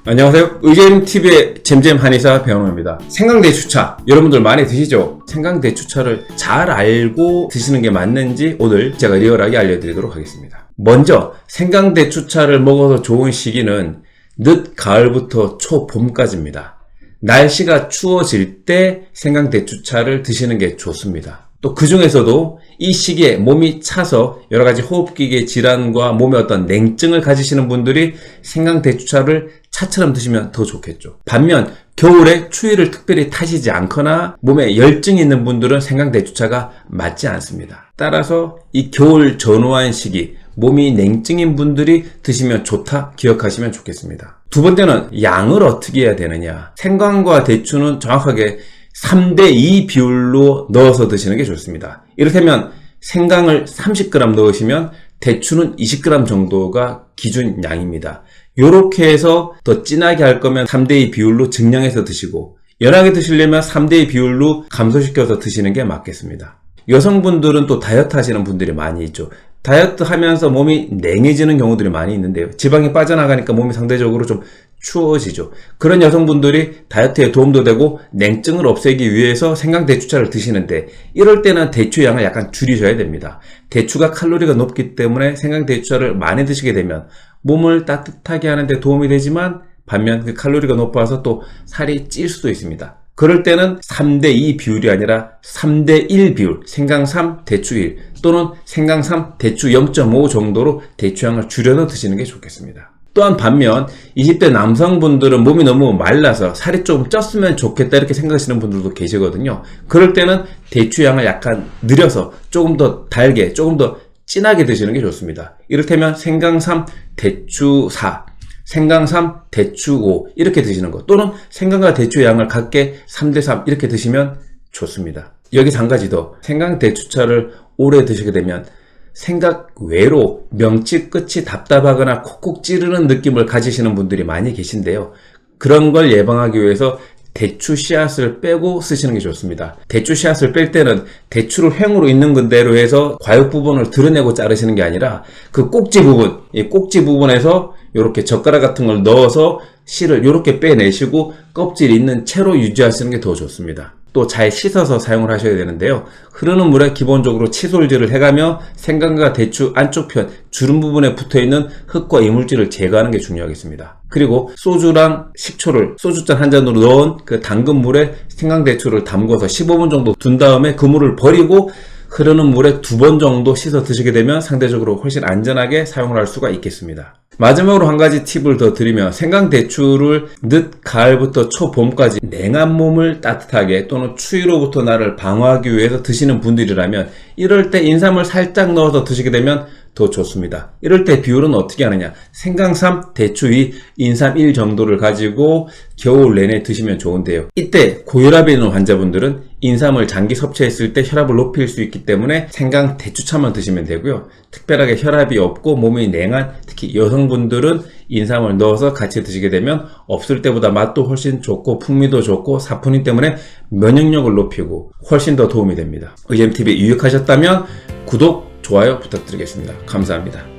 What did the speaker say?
안녕하세요. 의견TV의 잼잼 한의사 배영호입니다. 생강대추차 여러분들 많이 드시죠? 생강대추차를 잘 알고 드시는 게 맞는지 오늘 제가 리얼하게 알려드리도록 하겠습니다. 먼저 생강대추차를 먹어서 좋은 시기는 늦 가을부터 초봄까지입니다. 날씨가 추워질 때 생강대추차를 드시는 게 좋습니다. 또 그 중에서도 이 시기에 몸이 차서 여러가지 호흡기계 질환과 몸에 어떤 냉증을 가지시는 분들이 생강대추차를 차처럼 드시면 더 좋겠죠. 반면 겨울에 추위를 특별히 타시지 않거나 몸에 열증이 있는 분들은 생강대추차가 맞지 않습니다. 따라서 이 겨울 전후한 시기 몸이 냉증인 분들이 드시면 좋다 기억하시면 좋겠습니다. 두 번째는 양을 어떻게 해야 되느냐. 생강과 대추는 정확하게 3대2 비율로 넣어서 드시는 게 좋습니다. 이를테면 생강을 30g 넣으시면 대추는 20g 정도가 기준 양입니다. 이렇게 해서 더 진하게 할 거면 3대2 비율로 증량해서 드시고, 연하게 드시려면 3대2 비율로 감소시켜서 드시는 게 맞겠습니다. 여성분들은 또 다이어트 하시는 분들이 많이 있죠. 다이어트 하면서 몸이 냉해지는 경우들이 많이 있는데요. 지방이 빠져나가니까 몸이 상대적으로 좀 추워지죠. 그런 여성분들이 다이어트에 도움도 되고 냉증을 없애기 위해서 생강대추차를 드시는데, 이럴 때는 대추 양을 약간 줄이셔야 됩니다. 대추가 칼로리가 높기 때문에 생강대추차를 많이 드시게 되면 몸을 따뜻하게 하는데 도움이 되지만, 반면 그 칼로리가 높아서 또 살이 찔 수도 있습니다. 그럴 때는 3대2 비율이 아니라 3대1 비율, 생강 3, 대추 1 또는 생강 3, 대추 0.5 정도로 대추양을 줄여서 드시는 게 좋겠습니다. 또한 반면 20대 남성분들은 몸이 너무 말라서 살이 좀 쪘으면 좋겠다 이렇게 생각하시는 분들도 계시거든요. 그럴 때는 대추양을 약간 늘려서 조금 더 달게, 조금 더 진하게 드시는 게 좋습니다. 이를테면 생강 3, 대추 4 생강 3, 대추 5 이렇게 드시는 것, 또는 생강과 대추 양을 같게 3대3 이렇게 드시면 좋습니다. 여기서 한 가지 더, 생강대추차를 오래 드시게 되면 생각 외로 명치 끝이 답답하거나 콕콕 찌르는 느낌을 가지시는 분들이 많이 계신데요. 그런 걸 예방하기 위해서 대추 씨앗을 빼고 쓰시는 게 좋습니다. 대추 씨앗을 뺄 때는 대추를 횡으로 있는 그대로 해서 과육 부분을 드러내고 자르시는 게 아니라 그 꼭지 부분, 이 꼭지 부분에서 이렇게 젓가락 같은 걸 넣어서 씨를 이렇게 빼내시고 껍질이 있는 채로 유지하시는 게 더 좋습니다. 또 잘 씻어서 사용을 하셔야 되는데요. 흐르는 물에 기본적으로 칫솔질을 해가며 생강과 대추 안쪽 편 주름 부분에 붙어있는 흙과 이물질을 제거하는 게 중요하겠습니다. 그리고 소주랑 식초를 소주잔 한 잔으로 넣은 그 담근 물에 생강대추를 담궈서 15분 정도 둔 다음에 그 물을 버리고 흐르는 물에 2번 정도 씻어 드시게 되면 상대적으로 훨씬 안전하게 사용을 할 수가 있겠습니다. 마지막으로 한 가지 팁을 더 드리면, 생강대추를 늦 가을부터 초봄까지 냉한 몸을 따뜻하게 또는 추위로부터 나를 방어하기 위해서 드시는 분들이라면 이럴 때 인삼을 살짝 넣어서 드시게 되면 더 좋습니다. 이럴 때 비율은 어떻게 하느냐, 생강 3, 대추 2, 인삼 1 정도를 가지고 겨울 내내 드시면 좋은데요. 이때 고혈압이 있는 환자분들은 인삼을 장기 섭취했을 때 혈압을 높일 수 있기 때문에 생강 대추차만 드시면 되고요. 특별하게 혈압이 없고 몸이 냉한 특히 여성분들은 인삼을 넣어서 같이 드시게 되면 없을 때보다 맛도 훨씬 좋고 풍미도 좋고 사포닌 때문에 면역력을 높이고 훨씬 더 도움이 됩니다. 의견TV 유익하셨다면 구독, 좋아요 부탁드리겠습니다. 감사합니다.